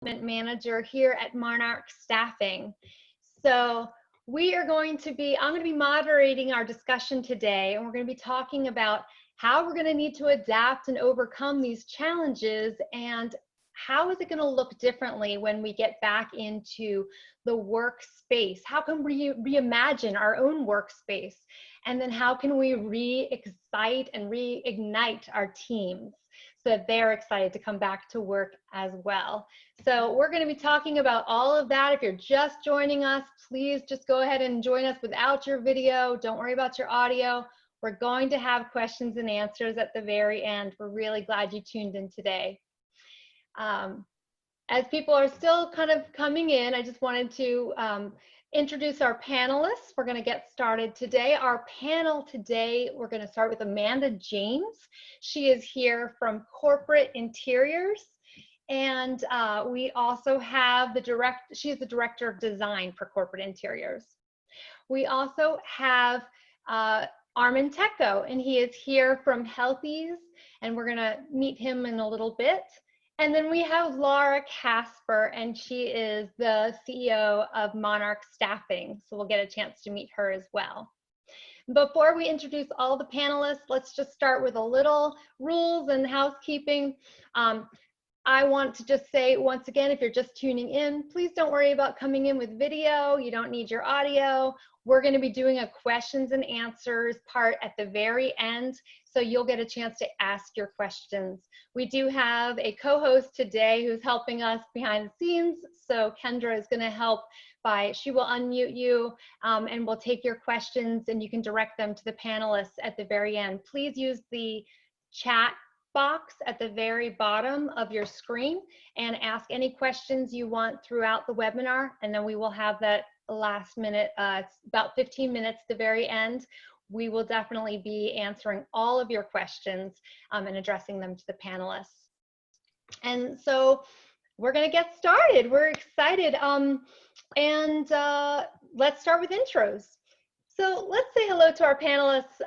Manager here at Monarch Staffing. So I'm going to be moderating our discussion today, and we're going to be talking about how we're going to need to adapt and overcome these challenges, and how is it going to look differently when we get back into the workspace? How can we reimagine our own workspace? And then how can we re-excite and reignite our teams so that they're excited to come back to work as well? So we're going to be talking about all of that. If you're just joining us, please just go ahead and join us without your video. Don't worry about your audio. We're going to have questions and answers at the very end. We're really glad you tuned in today. As people are still kind of coming in, I just wanted to introduce our panelists. We're going to get started today. Our panel today, we're going to start with Amanda James. She is here from Corporate Interiors. And we also have she's the Director of Design for Corporate Interiors. We also have Armand Tecco, and he is here from HealthEase, and we're going to meet him in a little bit. And then we have Laura Kasper, and she is the CEO of Monarch Staffing, so we'll get a chance to meet her as well. Before we introduce all the panelists, let's just start with a little rules and housekeeping. I want to just say once again, if you're just tuning in, please don't worry about coming in with video. You don't need your audio. We're going to be doing a questions and answers part at the very end, so you'll get a chance to ask your questions. We do have a co-host today who's helping us behind the scenes, so Kendra is going to help she will unmute you and we'll take your questions, and you can direct them to the panelists at the very end. Please use the chat box at the very bottom of your screen and ask any questions you want throughout the webinar, and then we will have that last minute, it's about 15 minutes at the very end. We will definitely be answering all of your questions and addressing them to the panelists. And so we're going to get started. We're excited. Let's start with intros. So let's say hello to our panelists.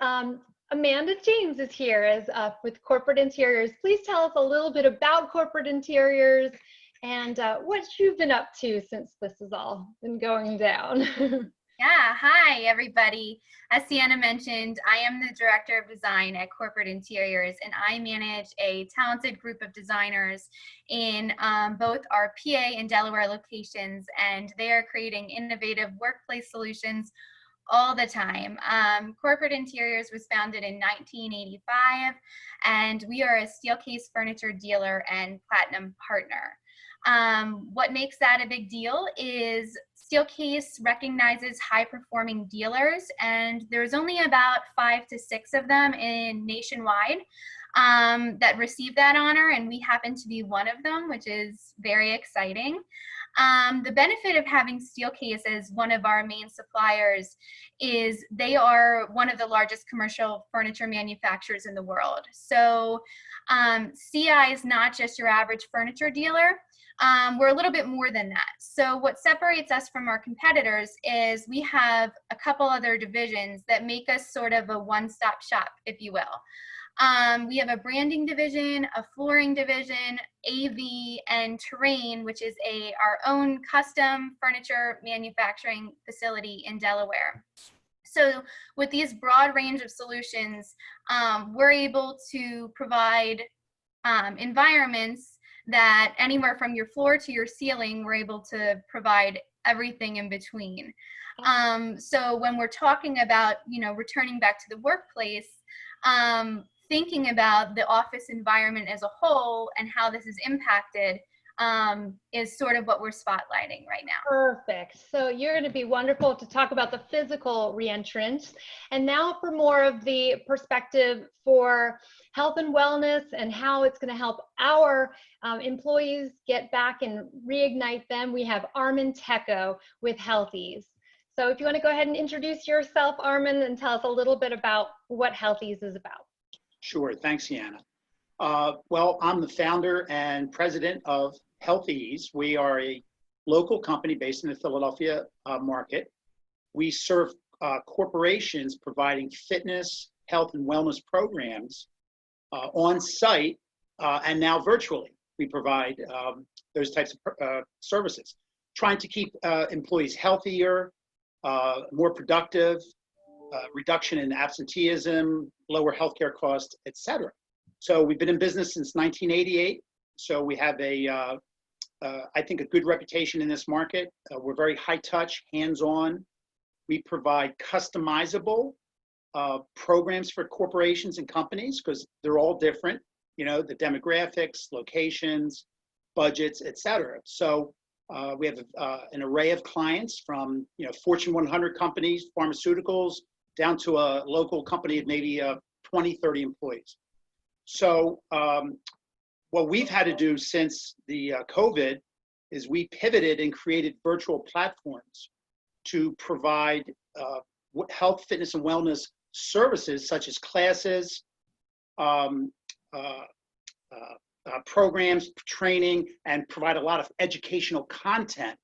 Amanda James is here with Corporate Interiors. Please tell us a little bit about Corporate Interiors and what you've been up to since this has all been going down. Yeah, hi everybody. As Sianna mentioned, I am the Director of Design at Corporate Interiors, and I manage a talented group of designers in both our PA and Delaware locations, and they are creating innovative workplace solutions all the time. Corporate Interiors was founded in 1985, and we are a Steelcase furniture dealer and platinum partner. What makes that a big deal is Steelcase recognizes high-performing dealers, and there's only about 5 to 6 of them nationwide that receive that honor, and we happen to be one of them, which is very exciting. The benefit of having Steelcase as one of our main suppliers is they are one of the largest commercial furniture manufacturers in the world. So CI is not just your average furniture dealer. We're a little bit more than that. So what separates us from our competitors is we have a couple other divisions that make us sort of a one-stop shop, if you will. We have a branding division, a flooring division, AV, and terrain, which is our own custom furniture manufacturing facility in Delaware. So with these broad range of solutions, we're able to provide environments that anywhere from your floor to your ceiling, we're able to provide everything in between. So when we're talking about, returning back to the workplace, thinking about the office environment as a whole and how this is impacted is sort of what we're spotlighting right now. Perfect. So you're going to be wonderful to talk about the physical reentrance. And now for more of the perspective for health and wellness and how it's going to help our employees get back and reignite them, we have Armand Tecco with HealthEase. So if you want to go ahead and introduce yourself, Armand, and tell us a little bit about what HealthEase is about. Sure. Thanks, Sianna. Well, I'm the founder and president of HealthEase. We are a local company based in the Philadelphia market. We serve corporations providing fitness, health, and wellness programs on site and now virtually. We provide those types of services. Trying to keep employees healthier, more productive, reduction in absenteeism, lower healthcare costs, et cetera. So we've been in business since 1988. So we have I think, a good reputation in this market. We're very high touch, hands-on. We provide customizable programs for corporations and companies because they're all different, you know, the demographics, locations, budgets, et cetera. So we have an array of clients from, you know, Fortune 100 companies, pharmaceuticals, down to a local company of maybe 20, 30 employees. So what we've had to do since the COVID is we pivoted and created virtual platforms to provide health, fitness, and wellness services such as classes, programs, training, and provide a lot of educational content.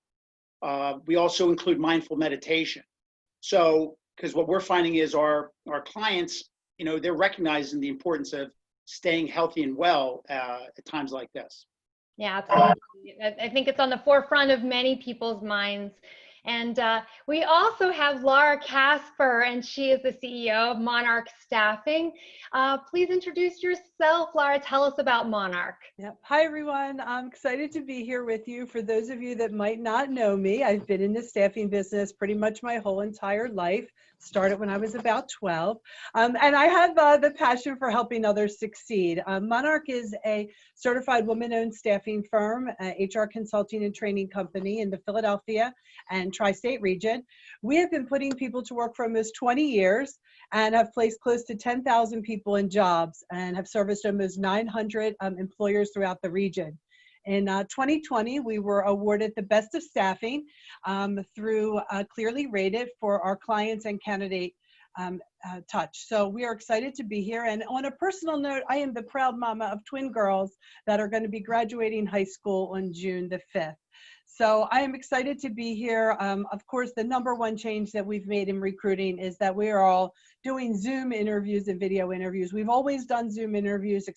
We also include mindful meditation. So, because what we're finding is our clients, you know, they're recognizing the importance of staying healthy and well at times like this. Yeah, absolutely. I think it's on the forefront of many people's minds. And we also have Laura Kasper, and she is the CEO of Monarch Staffing. Please introduce yourself, Laura. Tell us about Monarch. Yep. Hi, everyone. I'm excited to be here with you. For those of you that might not know me, I've been in the staffing business pretty much my whole entire life. Started when I was about 12. And I have the passion for helping others succeed. Monarch is a certified woman-owned staffing firm, HR consulting and training company in the Philadelphia and tri-state region. We have been putting people to work for almost 20 years and have placed close to 10,000 people in jobs and have serviced almost 900 employers throughout the region. In 2020, we were awarded the Best of Staffing through Clearly Rated for our clients and candidate touch. So we are excited to be here. And on a personal note, I am the proud mama of twin girls that are going to be graduating high school on June the 5th. So I am excited to be here. Of course, the #1 change that we've made in recruiting is that we are all doing Zoom interviews and video interviews. We've always done Zoom interviews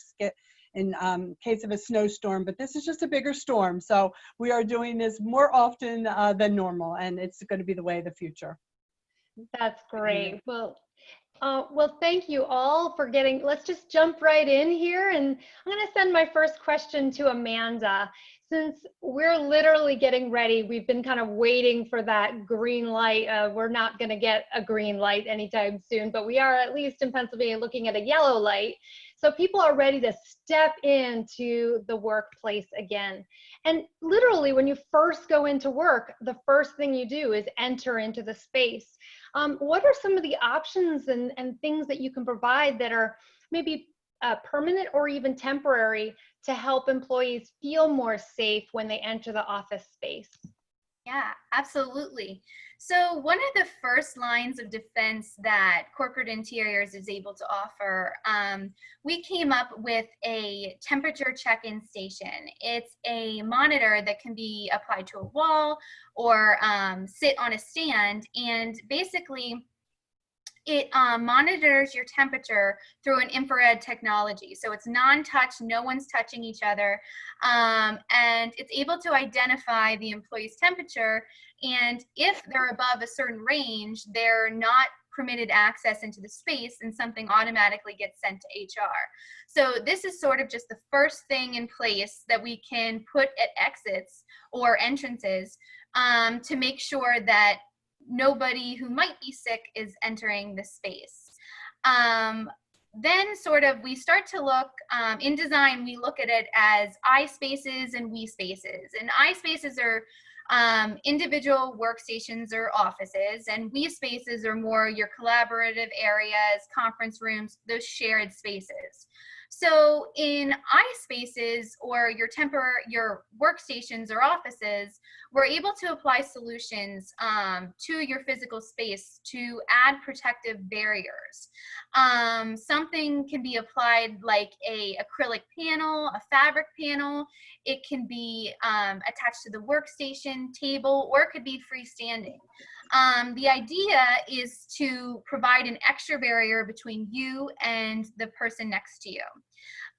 in case of a snowstorm, but this is just a bigger storm. So we are doing this more often than normal, and it's going to be the way of the future. That's great. Well, thank you all for let's just jump right in here. And I'm going to send my first question to Amanda. Since we're literally getting ready, we've been kind of waiting for that green light. We're not going to get a green light anytime soon, but we are, at least in Pennsylvania, looking at a yellow light. So people are ready to step into the workplace again. And literally, when you first go into work, the first thing you do is enter into the space. What are some of the options and things that you can provide that are maybe permanent or even temporary to help employees feel more safe when they enter the office space? Yeah, absolutely. So one of the first lines of defense that Corporate Interiors is able to offer, we came up with a temperature check-in station. It's a monitor that can be applied to a wall or sit on a stand, and basically it monitors your temperature through an infrared technology. So it's non-touch, no one's touching each other, and it's able to identify the employee's temperature, and if they're above a certain range, they're not permitted access into the space, and something automatically gets sent to HR. So this is sort of just the first thing in place that we can put at exits or entrances to make sure that nobody who might be sick is entering the space. Then sort of we start to look, in design, we look at it as I spaces and we spaces. And I spaces are individual workstations or offices, and we spaces are more your collaborative areas, conference rooms, those shared spaces. So in iSpaces or your workstations or offices, we're able to apply solutions to your physical space to add protective barriers. Something can be applied like a acrylic panel, a fabric panel. It can be attached to the workstation table, or it could be freestanding. The idea is to provide an extra barrier between you and the person next to you.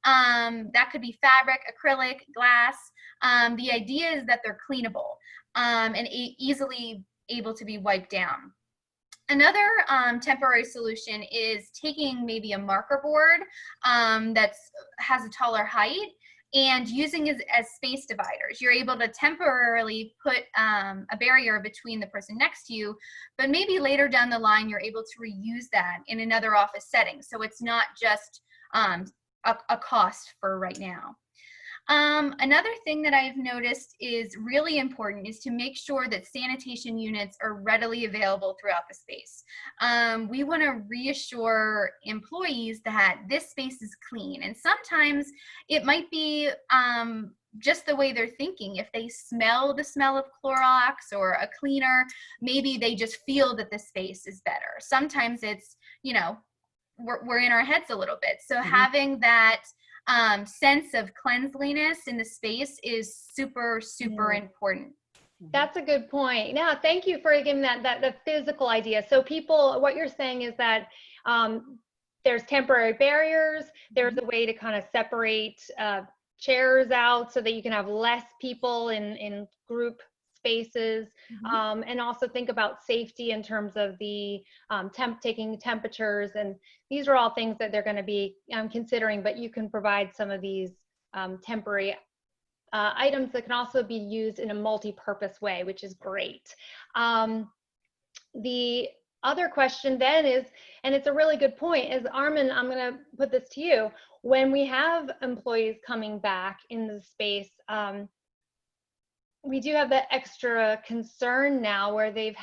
That could be fabric, acrylic, glass. the idea is that they're cleanable and easily able to be wiped down. Another temporary solution is taking maybe a marker board that has a taller height and using it as space dividers. You're able to temporarily put a barrier between the person next to you, but maybe later down the line, you're able to reuse that in another office setting. So it's not just a cost for right now. Another thing that I've noticed is really important is to make sure that sanitation units are readily available throughout the space. We want to reassure employees that this space is clean, and sometimes it might be just the way they're thinking. If they smell the smell of Clorox or a cleaner, maybe they just feel that the space is better. Sometimes it's, you know, we're in our heads a little bit. So having that sense of cleanliness in the space is super important. That's a good point. Now, thank you for giving the physical idea. So people, what you're saying is that there's temporary barriers. There's a way to kind of separate chairs out so that you can have less people in group spaces, and also think about safety in terms of the taking temperatures, and these are all things that they're going to be considering, but you can provide some of these temporary items that can also be used in a multi-purpose way, which is great. The other question then is, and it's a really good point, is Armand, I'm going to put this to you. When we have employees coming back in the space, we do have that extra concern now where they've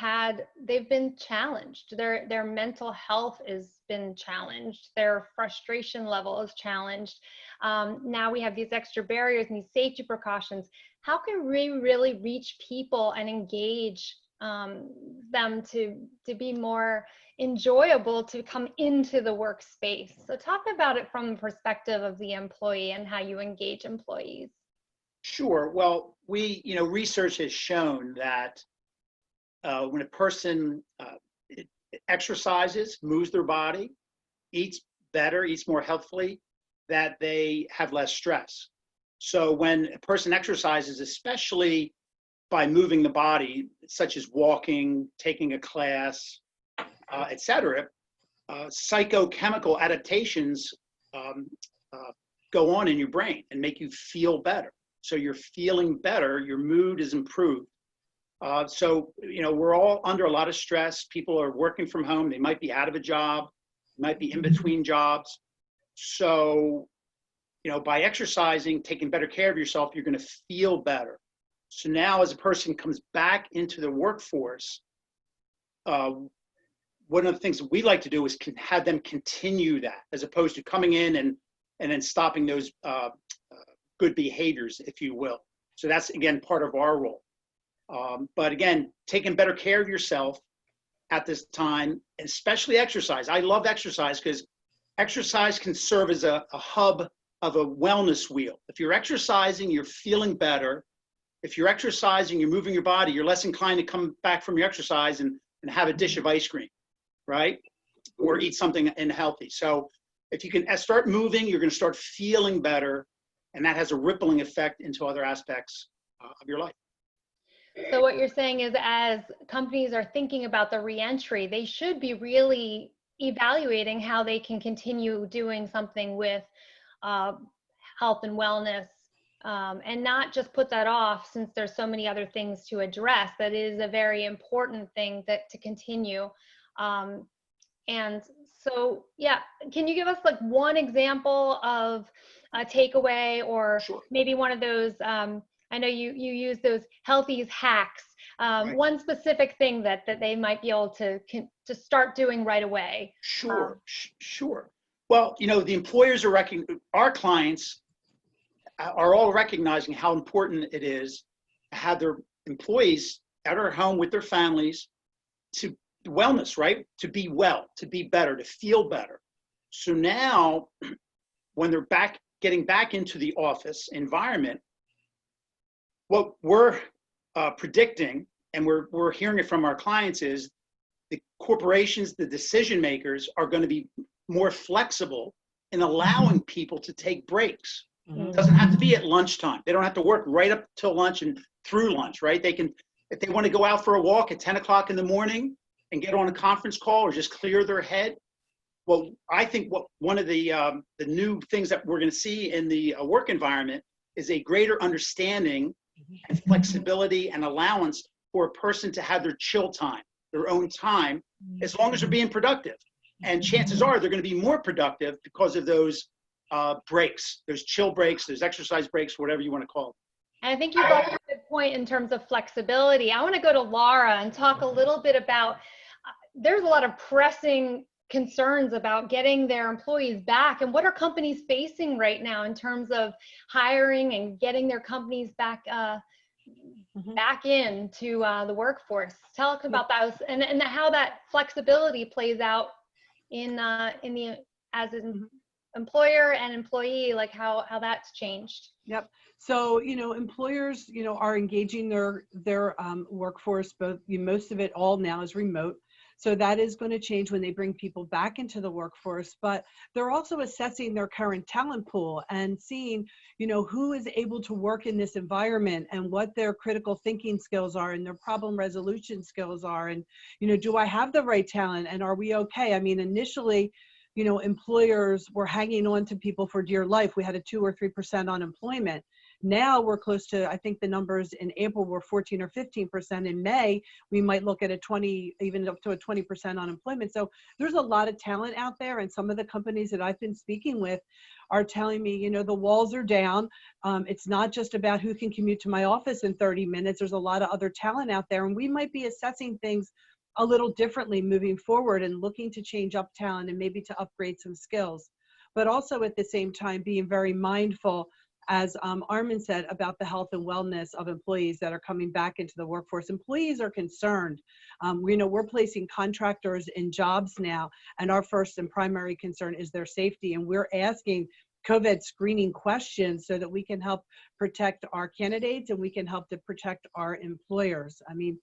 been challenged. Their mental health has been challenged. Their frustration level is challenged. Now we have these extra barriers and these safety precautions. How can we really reach people and engage them to be more enjoyable to come into the workspace? So talk about it from the perspective of the employee and how you engage employees. Sure. Well, research has shown that when a person exercises, moves their body, eats better, eats more healthfully, that they have less stress. So when a person exercises, especially by moving the body, such as walking, taking a class, etc., psychochemical adaptations go on in your brain and make you feel better. So you're feeling better, your mood is improved. So, we're all under a lot of stress. People are working from home. They might be out of a job, might be in between jobs. So, by exercising, taking better care of yourself, you're going to feel better. So now as a person comes back into the workforce, one of the things that we like to do is have them continue that, as opposed to coming in and then stopping those good behaviors, if you will. So that's, again, part of our role. But again, taking better care of yourself at this time, especially exercise. I love exercise because exercise can serve as a hub of a wellness wheel. If you're exercising, you're feeling better. If you're exercising, you're moving your body, you're less inclined to come back from your exercise and have a dish of ice cream, right? Or eat something unhealthy. So if you can start moving, you're going to start feeling better. And that has a rippling effect into other aspects of your life. So what you're saying is, as companies are thinking about the reentry, they should be really evaluating how they can continue doing something with health and wellness, and not just put that off, since there's so many other things to address. That is a very important thing to continue. And so, yeah, can you give us like one example of a takeaway, or Sure. maybe one of those, I know you use those HealthEase hacks, Right. one specific thing that they might be able to start doing right away? Sure. Well, the employers are our clients are all recognizing how important it is to have their employees at our home with their families, to wellness, right? To be well, to be better, to feel better. So now when they're getting back into the office environment, what we're predicting, and we're hearing it from our clients, is the corporations, the decision makers, are going to be more flexible in allowing people to take breaks. It doesn't have to be at lunchtime. They don't have to work right up till lunch and through lunch, right? They can, if they want to go out for a walk at 10 o'clock in the morning and get on a conference call or just clear their head. Well, I think one of the new things that we're going to see in the work environment is a greater understanding and flexibility and allowance for a person to have their chill time, their own time, as long as they're being productive. And chances are they're going to be more productive because of those breaks, those chill breaks, those exercise breaks, whatever you want to call them. And I think you brought up a good point in terms of flexibility. I want to go to Laura and talk a little bit about, there's a lot of pressing concerns about getting their employees back, and what are companies facing right now in terms of hiring and getting their companies back back into the workforce. Tell us about those and how that flexibility plays out in the as an employer and employee, like how that's changed. Yep. So, employers, are engaging their workforce, both, most of it all now is remote. So that is going to change when they bring people back into the workforce, but they're also assessing their current talent pool and seeing, who is able to work in this environment and what their critical thinking skills are and their problem resolution skills are. And, do I have the right talent and are we okay? I mean, initially, employers were hanging on to people for dear life. We had a 2 or 3% unemployment. Now we're close to, I think the numbers in April were 14 or 15%. In May, we might look at a 20, even up to a 20% unemployment. So there's a lot of talent out there. And some of the companies that I've been speaking with are telling me, the walls are down. It's not just about who can commute to my office in 30 minutes. There's a lot of other talent out there. And we might be assessing things a little differently moving forward and looking to change up talent and maybe to upgrade some skills. But also at the same time, being very mindful, as Armand said, about the health and wellness of employees that are coming back into the workforce. Employees are concerned. We're placing contractors in jobs now, and our first and primary concern is their safety. And we're asking COVID screening questions so that we can help protect our candidates and we can help to protect our employers. I mean,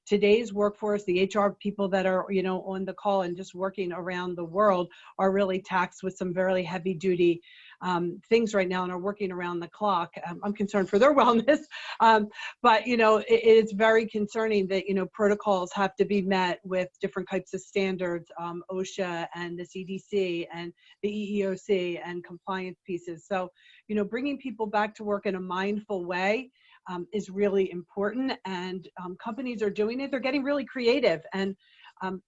today's workforce, the HR people that are, on the call and just working around the world are really taxed with some very heavy duty things right now and are working around the clock. I'm concerned for their wellness, but it is very concerning that protocols have to be met with different types of standards, OSHA and the CDC and the EEOC and compliance pieces. So bringing people back to work in a mindful way is really important, and companies are doing it. They're getting really creative, and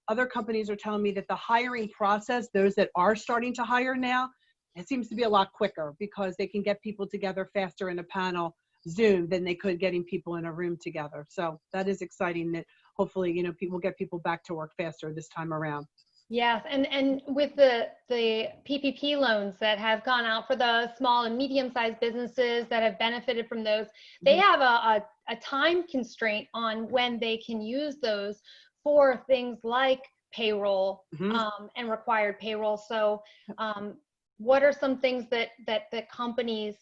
other companies are telling me that the hiring process, those that are starting to hire now, it seems to be a lot quicker because they can get people together faster in a panel Zoom than they could getting people in a room together. So that is exciting that hopefully, people get people back to work faster this time around. Yes, and with the PPP loans that have gone out for the small and medium-sized businesses that have benefited from those, they have a time constraint on when they can use those for things like payroll and required payroll. So what are some things that companies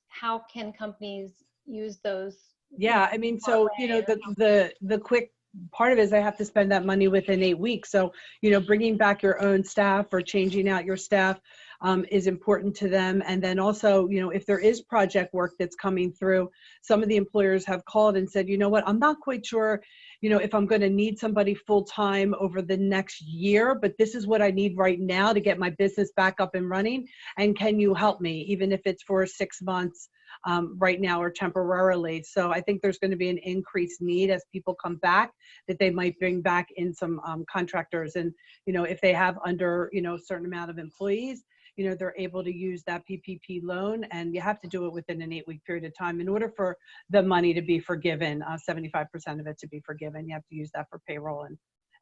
how can companies use those? Yeah, I mean, so, the quick part of it is they have to spend that money within 8 weeks. So, bringing back your own staff or changing out your staff is important to them. And then also, if there is project work that's coming through, some of the employers have called and said, I'm not quite sure, if I'm going to need somebody full time over the next year, but this is what I need right now to get my business back up and running. And can you help me, even if it's for 6 months right now or temporarily? So I think there's going to be an increased need as people come back, that they might bring back in some contractors. And, if they have under, a certain amount of employees, they're able to use that PPP loan, and you have to do it within an 8-week period of time in order for the money to be forgiven, 75% of it to be forgiven. You have to use that for payroll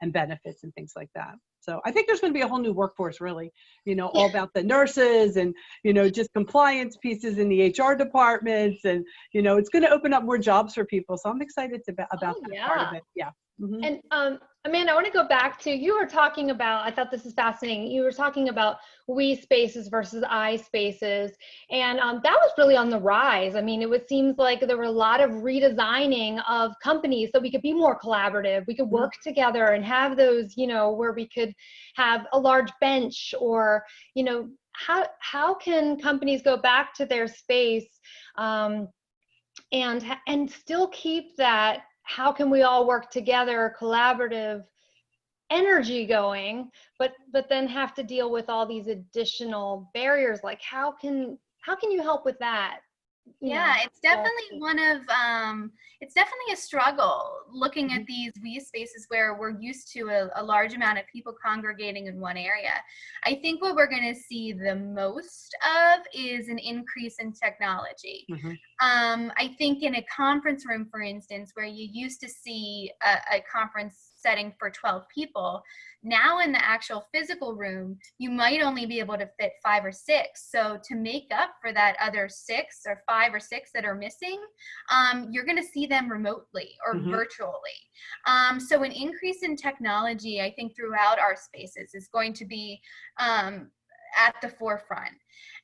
and benefits and things like that. So I think there's going to be a whole new workforce, really, all about the nurses and, just compliance pieces in the HR departments. And, it's going to open up more jobs for people. So I'm excited about that part of it. Yeah. And Amanda, I want to go back to, you were talking about, I thought this is fascinating. You were talking about we spaces versus I spaces. And that was really on the rise. I mean, seems like there were a lot of redesigning of companies so we could be more collaborative. We could work together and have those, where we could have a large bench or, how can companies go back to their space and still keep that, how can we all work together, collaborative energy going, but then have to deal with all these additional barriers? Like how can you help with that? Yeah, it's definitely it's definitely a struggle looking at these spaces where we're used to a large amount of people congregating in one area. I think what we're going to see the most of is an increase in technology. I think in a conference room, for instance, where you used to see a conference setting for 12 people, now in the actual physical room, you might only be able to fit 5 or 6. So to make up for that other 6 or 5 or 6 that are missing, you're going to see them remotely or virtually. So an increase in technology, I think, throughout our spaces is going to be at the forefront.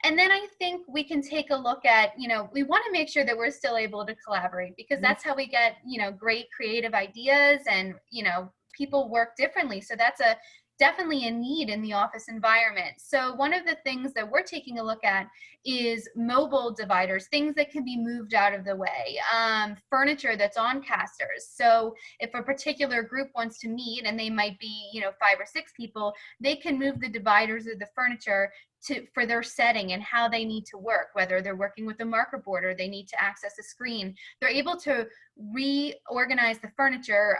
And then I think we can take a look at, we want to make sure that we're still able to collaborate, because that's how we get, great creative ideas, and, people work differently. So that's definitely a need in the office environment. So one of the things that we're taking a look at is mobile dividers, things that can be moved out of the way, furniture that's on casters. So if a particular group wants to meet, and they might be, 5 or 6 people, they can move the dividers of the furniture for their setting and how they need to work, whether they're working with a marker board or they need to access a screen. They're able to reorganize the furniture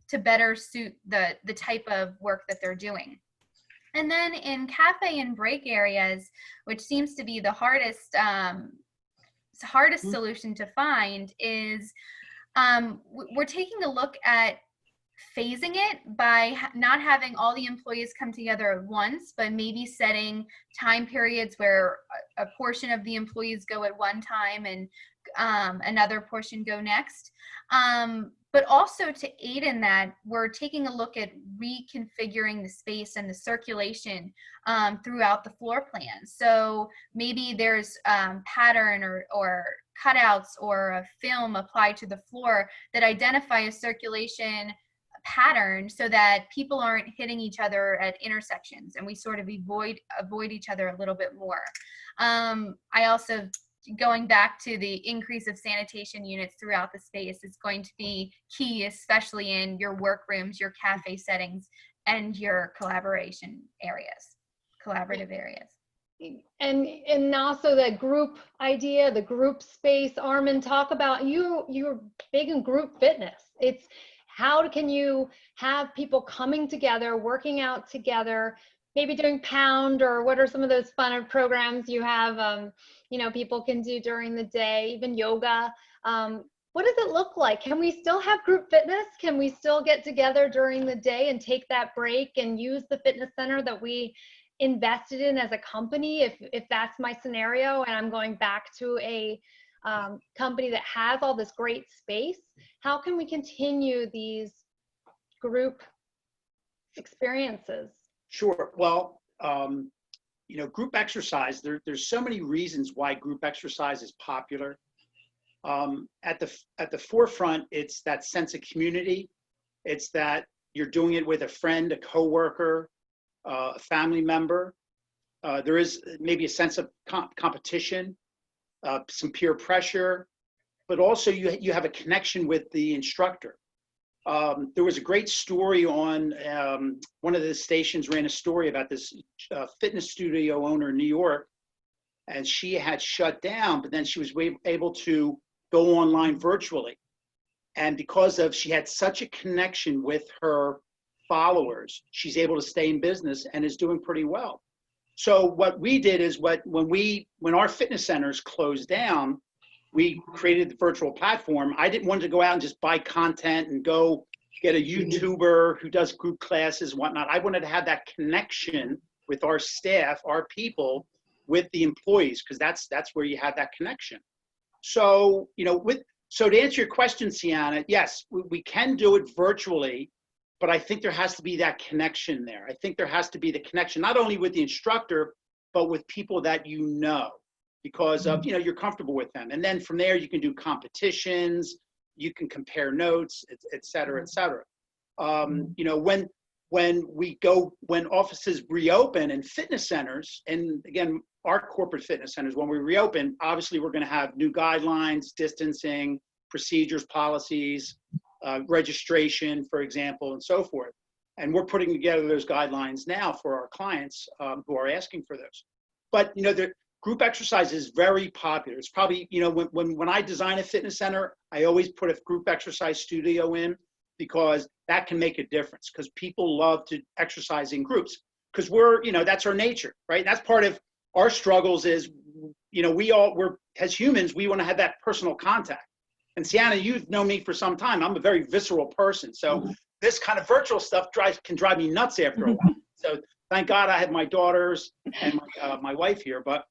to better suit the type of work that they're doing. And then in cafe and break areas, which seems to be the hardest solution to find, is we're taking a look at phasing it by not having all the employees come together at once, but maybe setting time periods where a portion of the employees go at one time and another portion go next. But also to aid in that, we're taking a look at reconfiguring the space and the circulation throughout the floor plan. So maybe there's pattern or cutouts or a film applied to the floor that identify a circulation pattern, so that people aren't hitting each other at intersections, and we sort of avoid each other a little bit more. I also, going back to the increase of sanitation units throughout the space, is going to be key, especially in your workrooms, your cafe settings, and your collaborative areas. And also the group idea, the group space. Armand, talk about, you're big in group fitness. It's how can you have people coming together, working out together, maybe doing pound, or what are some of those fun programs you have, people can do during the day, even yoga. What does it look like? Can we still have group fitness? Can we still get together during the day and take that break and use the fitness center that we invested in as a company, if that's my scenario and I'm going back to a company that has all this great space? How can we continue these group experiences? Sure. Well, group exercise, there's so many reasons why group exercise is popular. At the forefront, it's that sense of community. It's that you're doing it with a friend, a coworker, a family member. There is maybe a sense of competition, some peer pressure, but also you have a connection with the instructor. There was a great story on one of the stations ran a story about this fitness studio owner in New York, and she had shut down, but then she was able to go online virtually. And because she had such a connection with her followers, she's able to stay in business and is doing pretty well. So what we did is when our fitness centers closed down, we created the virtual platform. I didn't want to go out and just buy content and go get a YouTuber who does group classes and whatnot. I wanted to have that connection with our staff, our people, with the employees, because that's where you have that connection. So, so to answer your question, Sianna, yes, we can do it virtually, but I think there has to be that connection there. I think there has to be the connection, not only with the instructor, but with people that because of, you're comfortable with them. And then from there, you can do competitions, you can compare notes, et cetera, et cetera. When when offices reopen and fitness centers, and again, our corporate fitness centers, when we reopen, obviously we're going to have new guidelines, distancing, procedures, policies, registration, for example, and so forth. And we're putting together those guidelines now for our clients who are asking for those. But, the group exercise is very popular. It's probably, when I design a fitness center, I always put a group exercise studio in, because that can make a difference, because people love to exercise in groups, because that's our nature, right? And that's part of our struggles is, we're as humans, we want to have that personal contact. And Sianna, you've known me for some time. I'm a very visceral person. So this kind of virtual stuff can drive me nuts after a while. So thank God I have my daughters and my wife here. But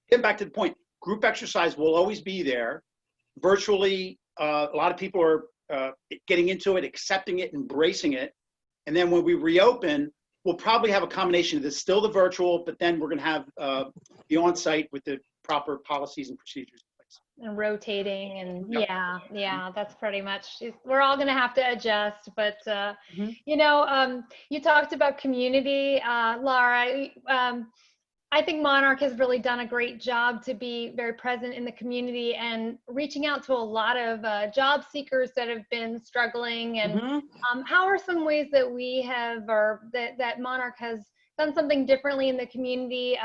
getting back to the point, group exercise will always be there. Virtually, a lot of people are getting into it, accepting it, embracing it. And then when we reopen, we'll probably have a combination of this, still the virtual, but then we're going to have the on-site with the proper policies and procedures in place. And rotating, and Yep. yeah, that's pretty much, we're all going to have to adjust. But, you talked about community, Laura. I think Monarch has really done a great job to be very present in the community and reaching out to a lot of job seekers that have been struggling. And how are some ways that we have, or that Monarch has done something differently in the community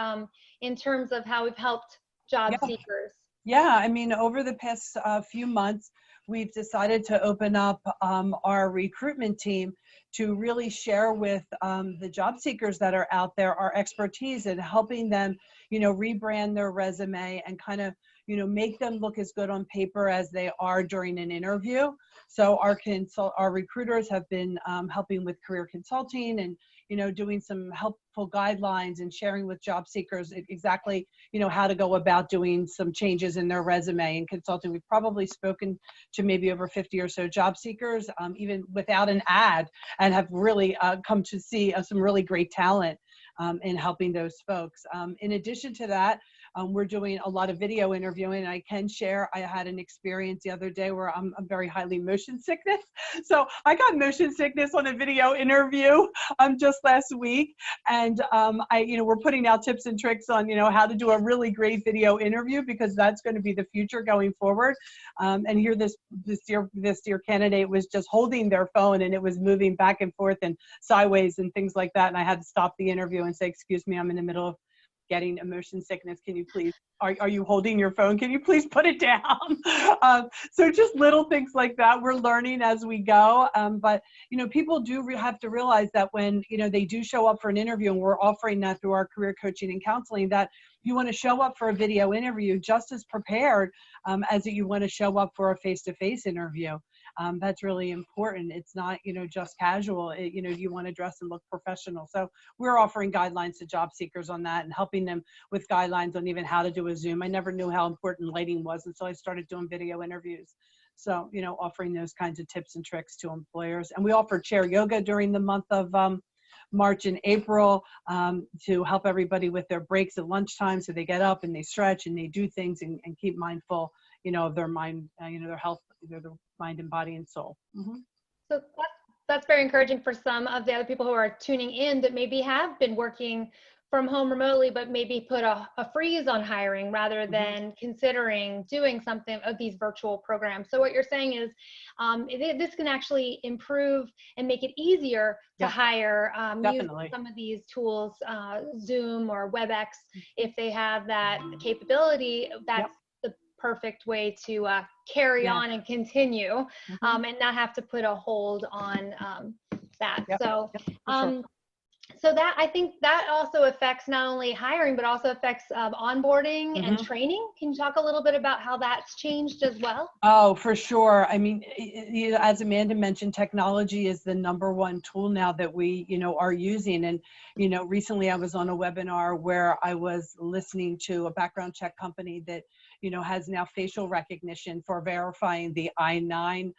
in terms of how we've helped job seekers? Yeah, I mean, over the past few months, we've decided to open up our recruitment team to really share with the job seekers that are out there our expertise in helping them, rebrand their resume and kind of, make them look as good on paper as they are during an interview. So our recruiters have been helping with career consulting and, doing some helpful guidelines and sharing with job seekers exactly, how to go about doing some changes in their resume and consulting. We've probably spoken to maybe over 50 or so job seekers, even without an ad, and have really come to see some really great talent in helping those folks. In addition to that, we're doing a lot of video interviewing. I can share, I had an experience the other day where I'm very highly motion sickness. So I got motion sickness on a video interview just last week. And we're putting out tips and tricks on, how to do a really great video interview, because that's going to be the future going forward. And here this dear candidate was just holding their phone and it was moving back and forth and sideways and things like that. And I had to stop the interview and say, excuse me, I'm in the middle of getting a motion sickness. Can you please, are you holding your phone? Can you please put it down? So just little things like that. We're learning as we go. But, people do have to realize that when, they do show up for an interview, and we're offering that through our career coaching and counseling, that you want to show up for a video interview just as prepared as you want to show up for a face-to-face interview. That's really important. It's not, just casual. You want to dress and look professional. So we're offering guidelines to job seekers on that and helping them with guidelines on even how to do a Zoom. I never knew how important lighting was until I started doing video interviews. So, offering those kinds of tips and tricks to employers. And we offer chair yoga during the month of March and April to help everybody with their breaks at lunchtime, so they get up and they stretch and they do things and keep mindful, of their mind, their health, their mind and body and soul. So that's very encouraging for some of the other people who are tuning in that maybe have been working from home remotely, but maybe put a freeze on hiring rather than considering doing something of these virtual programs. So what you're saying is this can actually improve and make it easier to hire use some of these tools, Zoom or WebEx, if they have that capability. That's the perfect way to carry on and continue and not have to put a hold on that. So so that, I think that also affects not only hiring, but also affects onboarding and training. Can you talk a little bit about how that's changed as well? Oh, for sure. I mean, as Amanda mentioned, technology is the #1 tool now that we, are using. And, recently I was on a webinar where I was listening to a background check company that, has now facial recognition for verifying the I-9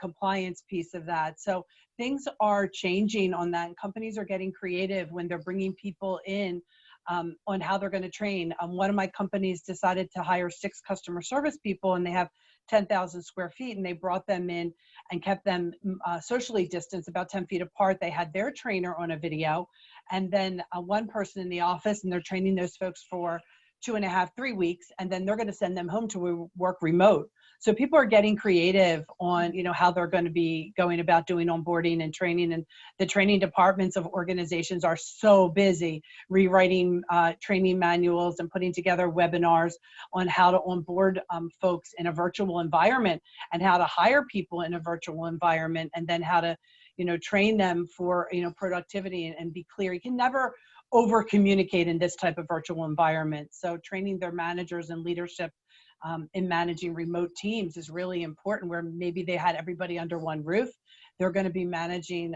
compliance piece of that. So things are changing on that, and companies are getting creative when they're bringing people in on how they're going to train. One of my companies decided to hire 6 customer service people, and they have 10,000 square feet, and they brought them in and kept them socially distanced about 10 feet apart. They had their trainer on a video, and then one person in the office, and they're training those folks for 2.5, 3 weeks, and then they're going to send them home to work remote. So people are getting creative on, how they're going to be going about doing onboarding and training. And the training departments of organizations are so busy rewriting training manuals and putting together webinars on how to onboard folks in a virtual environment, and how to hire people in a virtual environment, and then how to, train them for, productivity and be clear. You can never over communicate in this type of virtual environment. So training their managers and leadership in managing remote teams is really important, where maybe they had everybody under one roof. They're going to be managing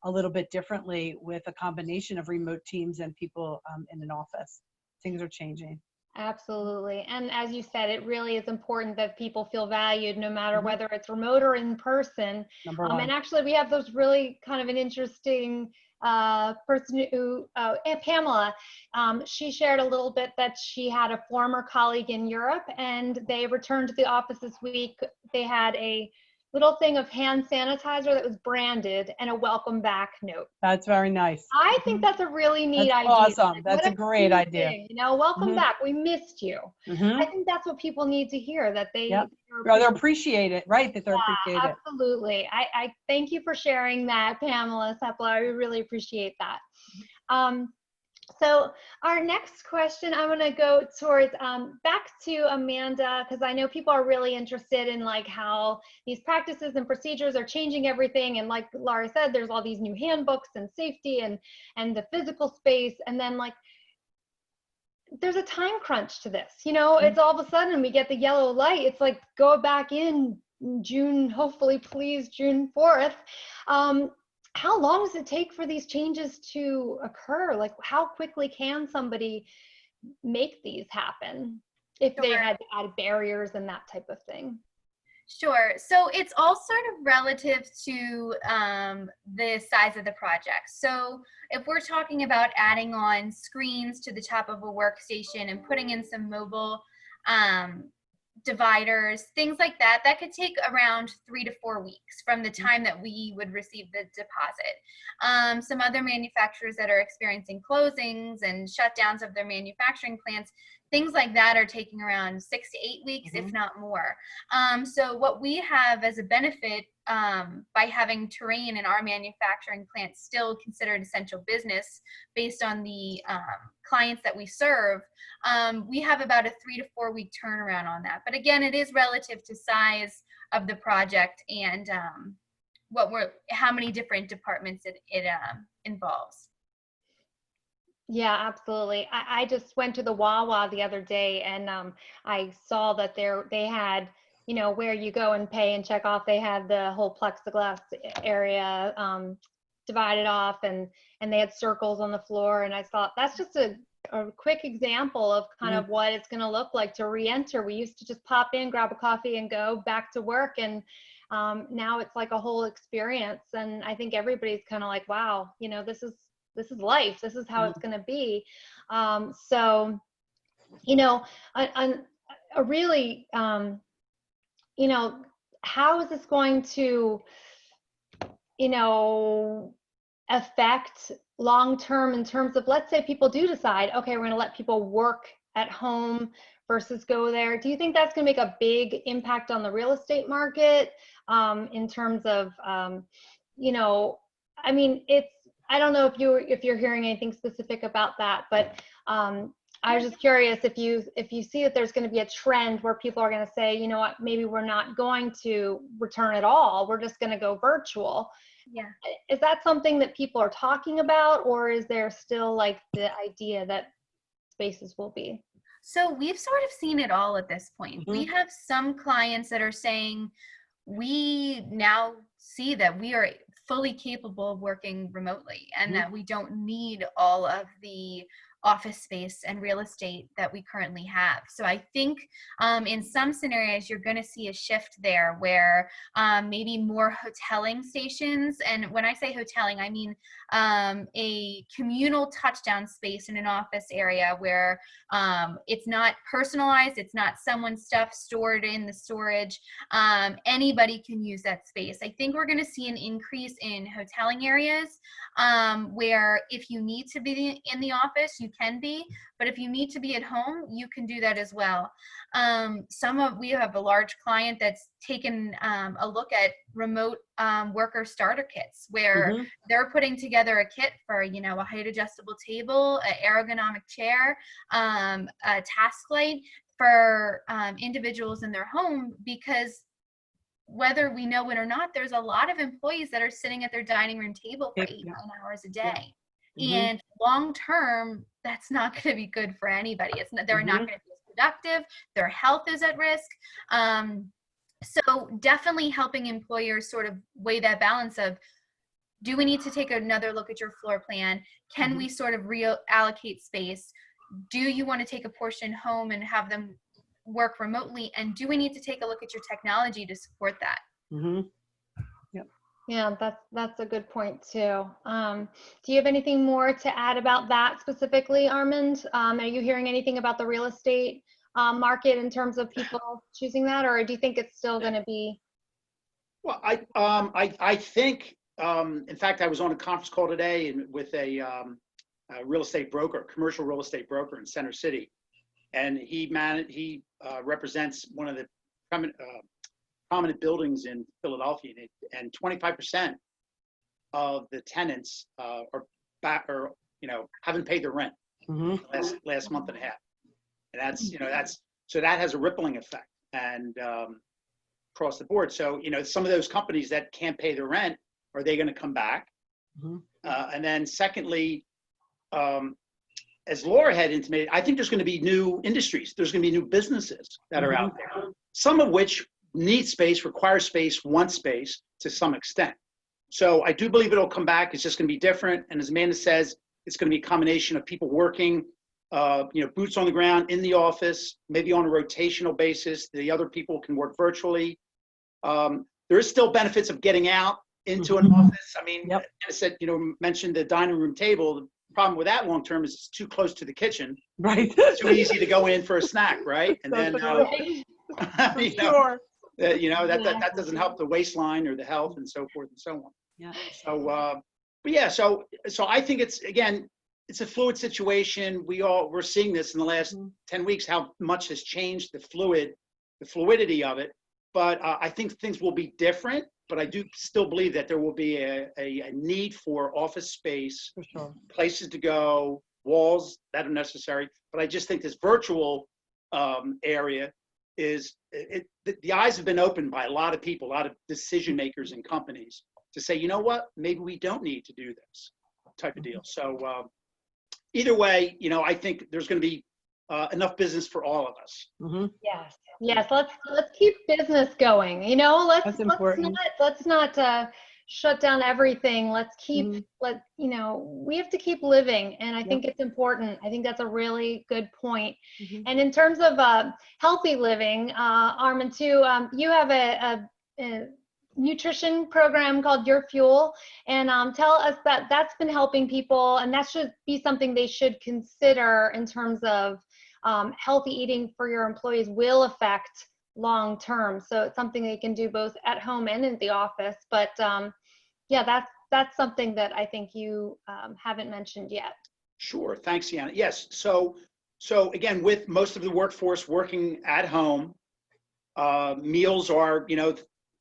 a little bit differently with a combination of remote teams and people in an office. Things are changing. Absolutely. And as you said, it really is important that people feel valued no matter whether it's remote or in person. Number one. And actually, we have those really kind of an interesting person who, Pamela, she shared a little bit that she had a former colleague in Europe, and they returned to the office this week. They had a little thing of hand sanitizer that was branded and a welcome back note. That's very nice. I think that's a really neat idea. Awesome. Like, that's a great cool idea. thing, welcome back. We missed you. I think that's what people need to hear, that they're appreciated, right? That they're appreciated. Absolutely. I thank you for sharing that, Pamela Sepla. I really appreciate that. So our next question, I'm going to go towards back to Amanda, because I know people are really interested in like how these practices and procedures are changing everything. And like Laura said, there's all these new handbooks and safety and the physical space. And then like, there's a time crunch to this, it's all of a sudden we get the yellow light. It's like, go back in June, hopefully, please, June 4th. How long does it take for these changes to occur? Like, how quickly can somebody make these happen if they had to add barriers and that type of thing? Sure. So it's all sort of relative to the size of the project. So if we're talking about adding on screens to the top of a workstation and putting in some mobile dividers, things like that, that could take around 3 to 4 weeks from the time that we would receive the deposit. Some other manufacturers that are experiencing closings and shutdowns of their manufacturing plants, things like that are taking around 6 to 8 weeks, if not more. So what we have as a benefit by having terrain in our manufacturing plants still considered essential business based on the clients that we serve, we have about a 3 to 4 week turnaround on that. But again, it is relative to size of the project and how many different departments it involves. Yeah, absolutely. I just went to the Wawa the other day, and I saw that they had, where you go and pay and check off, they had the whole plexiglass area divided off, and they had circles on the floor. And I thought that's just a quick example of kind of what it's going to look like to re-enter. We used to just pop in, grab a coffee, and go back to work. And now it's like a whole experience. And I think everybody's kind of like, wow, this is life. This is how it's going to be. So, a really, how is this going to, affect long-term in terms of, let's say people do decide, okay, we're going to let people work at home versus go there. Do you think that's going to make a big impact on the real estate market in terms of, I don't know if you're hearing anything specific about that, but I was just curious if you see that there's going to be a trend where people are going to say, you know what, maybe we're not going to return at all. We're just going to go virtual. Yeah. Is that something that people are talking about, or is there still like the idea that spaces will be? So we've sort of seen it all at this point. We have some clients that are saying, we now see that we are fully capable of working remotely and that we don't need all of the office space and real estate that we currently have. So I think in some scenarios, you're going to see a shift there where maybe more hoteling stations. And when I say hoteling, I mean a communal touchdown space in an office area where it's not personalized, it's not someone's stuff stored in the storage. Anybody can use that space. I think we're going to see an increase in hoteling areas where if you need to be in the office, you can be, but if you need to be at home, you can do that as well. We have a large client that's taken a look at remote worker starter kits where they're putting together a kit for, a height adjustable table, an ergonomic chair, a task light for individuals in their home, because whether we know it or not, there's a lot of employees that are sitting at their dining room table for 8-9 hours a day. And long term, that's not going to be good for anybody. They're not going to be as productive. Their health is at risk. So definitely helping employers sort of weigh that balance of, do we need to take another look at your floor plan? Can we sort of reallocate space? Do you want to take a portion home and have them work remotely? And do we need to take a look at your technology to support that? Yeah, that's a good point too. Do you have anything more to add about that specifically, Armand? Are you hearing anything about the real estate market in terms of people choosing that, or do you think it's still going to be? Well, I think, in fact, I was on a conference call today with a real estate broker, commercial real estate broker in Center City, and he represents one of the prominent buildings in Philadelphia, and 25% of the tenants haven't paid their rent last month and a half, and so that has a rippling effect and across the board. So some of those companies that can't pay their rent, are they going to come back? And then secondly, as Laura had intimated, I think there's going to be new industries. There's going to be new businesses that are out there, some of which need space, require space, want space to some extent. So I do believe it'll come back. It's just going to be different. And as Amanda says, it's going to be a combination of people working, boots on the ground in the office, maybe on a rotational basis. The other people can work virtually. There is still benefits of getting out into an office. I mean, I said, mentioned the dining room table. The problem with that long term is it's too close to the kitchen. Right. It's too easy to go in for a snack, right? And then that doesn't help the waistline or the health and so forth and so on. Yeah. So so I think it's a fluid situation. We're seeing this in the last 10 weeks, how much has changed, the fluidity of it. But I think things will be different. But I do still believe that there will be a need for office space, places to go, walls that are necessary. But I just think this virtual area the eyes have been opened by a lot of people, a lot of decision makers and companies to say, you know what, maybe we don't need to do this type of deal. So either way, I think there's going to be enough business for all of us. Yes. Let's keep business going. Let's not shut down everything. Let's keep we have to keep living, and I think it's important. I think that's a really good point. And in terms of healthy living, Armand, too, you have a nutrition program called Your Fuel, and tell us that's been helping people, and that should be something they should consider in terms of healthy eating for your employees will affect long term. So it's something they can do both at home and in the office. But that's something that I think you haven't mentioned yet. Sure. Thanks, Sianna. Yes. So again, with most of the workforce working at home, meals are,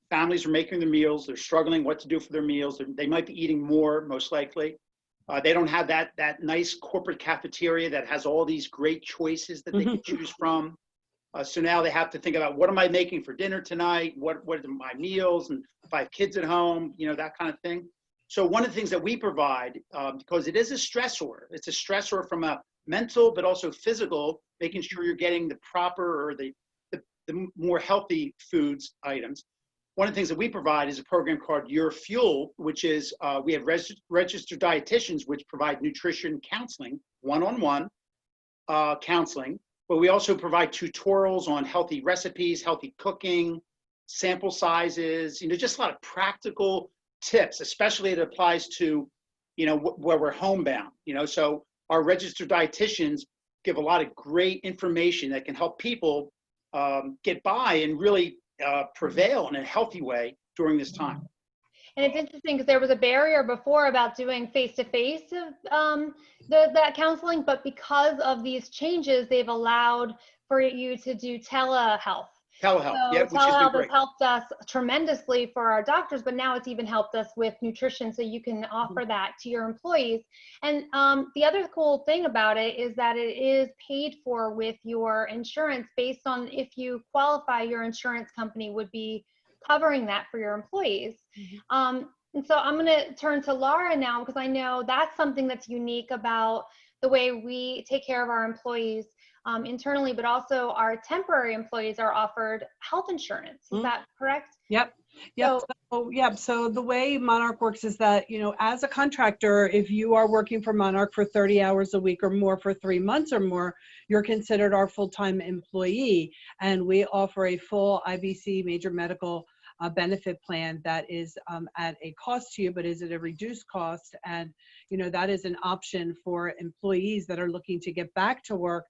families are making their meals. They're struggling what to do for their meals. They might be eating more, most likely. They don't have that nice corporate cafeteria that has all these great choices that they can choose from. So now they have to think about, what am I making for dinner tonight? What are my meals? And if I have kids at home, that kind of thing. So one of the things that we provide, because it is a stressor, it's a stressor from a mental, but also physical, making sure you're getting the proper or the more healthy foods items. one of the things that we provide is a program called Your Fuel, which is we have registered dietitians which provide nutrition counseling, one-on-one counseling, but we also provide tutorials on healthy recipes, healthy cooking, sample sizes, just a lot of practical tips, especially it applies to, where we're homebound, so our registered dietitians give a lot of great information that can help people get by and really prevail in a healthy way during this time. And it's interesting because there was a barrier before about doing face-to-face that counseling, but because of these changes, they've allowed for you to do telehealth. Telehealth, So yeah, which has been telehealth has great. helped us tremendously for our doctors, but now it's even helped us with nutrition, so you can offer that to your employees. And the other cool thing about it is that it is paid for with your insurance based on if you qualify, your insurance company would be covering that for your employees. And so I'm going to turn to Laura now, because I know that's something that's unique about the way we take care of our employees internally, but also our temporary employees are offered health insurance. Is that correct? Yep. So the way Monarch works is that, as a contractor, if you are working for Monarch for 30 hours a week or more for 3 months or more, you're considered our full-time employee. And we offer a full IBC major medical benefit plan that is at a cost to you, but is at a reduced cost. And, that is an option for employees that are looking to get back to work,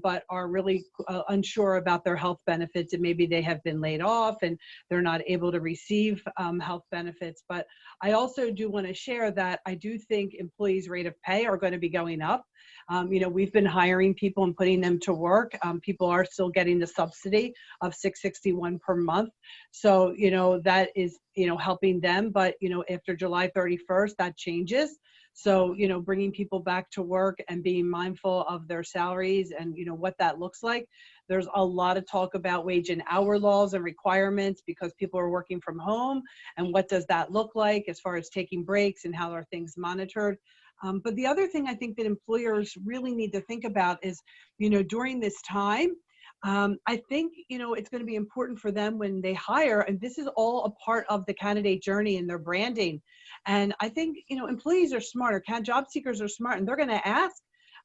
but are really unsure about their health benefits, and maybe they have been laid off and they're not able to receive health benefits. But I also do want to share that I do think employees' rate of pay are going to be going up. We've been hiring people and putting them to work. People are still getting the subsidy of $661 per month. So, that is, helping them. But, after July 31st, that changes. So, bringing people back to work and being mindful of their salaries and, what that looks like. There's a lot of talk about wage and hour laws and requirements because people are working from home. And what does that look like as far as taking breaks and how are things monitored? But the other thing I think that employers really need to think about is, during this time, I think, it's going to be important for them when they hire, and this is all a part of the candidate journey and their branding. And I think, employees are smarter, job seekers are smart, and they're going to ask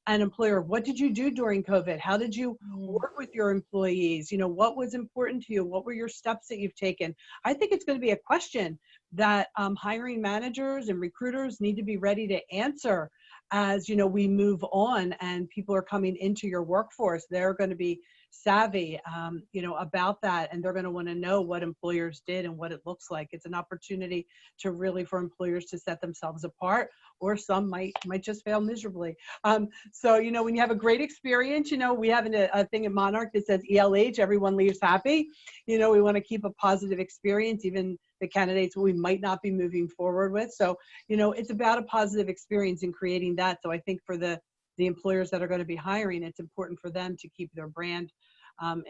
an employer, what did you do during COVID? How did you work with your employees? What was important to you? What were your steps that you've taken? I think it's going to be a question that hiring managers and recruiters need to be ready to answer as, we move on and people are coming into your workforce. They're going to be savvy, about that, and they're going to want to know what employers did and what it looks like. It's an opportunity to really for employers to set themselves apart, or some might just fail miserably. So, when you have a great experience, we have a thing at Monarch that says ELH, everyone leaves happy. We want to keep a positive experience, even the candidates we might not be moving forward with. So, it's about a positive experience in creating that. So I think for the employers that are going to be hiring, it's important for them to keep their brand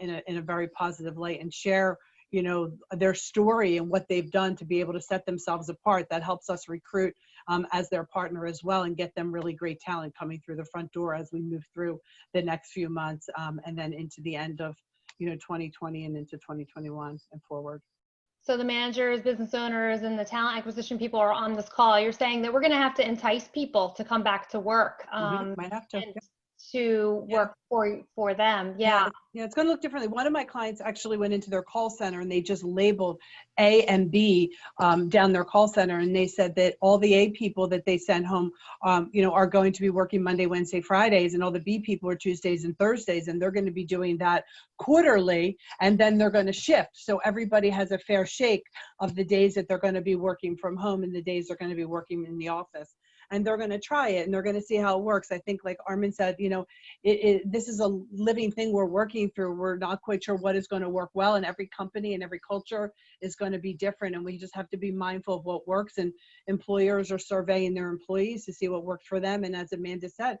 in a very positive light and share, their story and what they've done to be able to set themselves apart. That helps us recruit as their partner as well and get them really great talent coming through the front door as we move through the next few months and then into the end of, 2020 and into 2021 and forward. So the managers, business owners, and the talent acquisition people are on this call. You're saying that we're going to have to entice people to come back to work. Might have to. And to work for them. Yeah. Yeah, it's going to look differently. One of my clients actually went into their call center and they just labeled A and B down their call center. And they said that all the A people that they send home, are going to be working Monday, Wednesday, Fridays, and all the B people are Tuesdays and Thursdays. And they're going to be doing that quarterly, and then they're going to shift. So everybody has a fair shake of the days that they're going to be working from home and the days they're going to be working in the office. And they're going to try it and they're going to see how it works. I think, like Armand said, this is a living thing we're working through. We're not quite sure what is going to work well, and every company and every culture is going to be different. And we just have to be mindful of what works. And employers are surveying their employees to see what worked for them. And as Amanda said,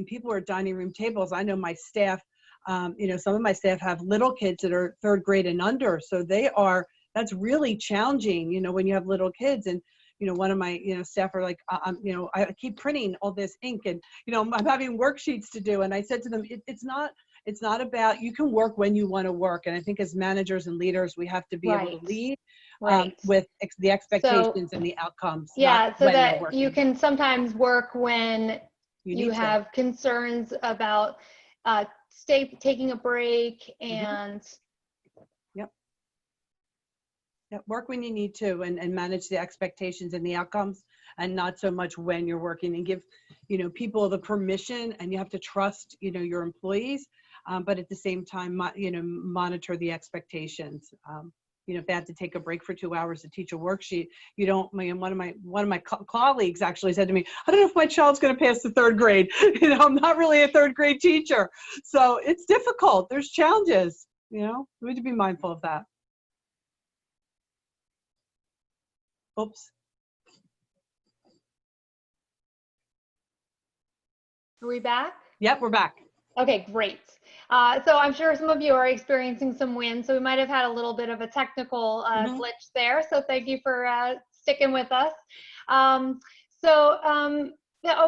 people are at dining room tables. I know my staff, some of my staff have little kids that are third grade and under. So that's really challenging, when you have little kids. And one of my, staff are like, I keep printing all this ink and, I'm having worksheets to do. And I said to them, it's not about, you can work when you want to work. And I think as managers and leaders, we have to be able to lead Right. with the So, expectations and the outcomes, yeah, not so when they're that working. you can sometimes work when You you need to. have concerns about taking a break and Yeah, work when you need to, and manage the expectations and the outcomes, and not so much when you're working, and give, people the permission, and you have to trust, your employees, but at the same time, monitor the expectations. If they have to take a break for 2 hours to teach a worksheet, you don't, one of my colleagues actually said to me, I don't know if my child's going to pass the third grade. I'm not really a third grade teacher. So it's difficult. There's challenges, we need to be mindful of that. Oops. are we back? Yep, we're back. Okay, great. So I'm sure some of you are experiencing some wins, so we might have had a little bit of a technical glitch there. So thank you for sticking with us.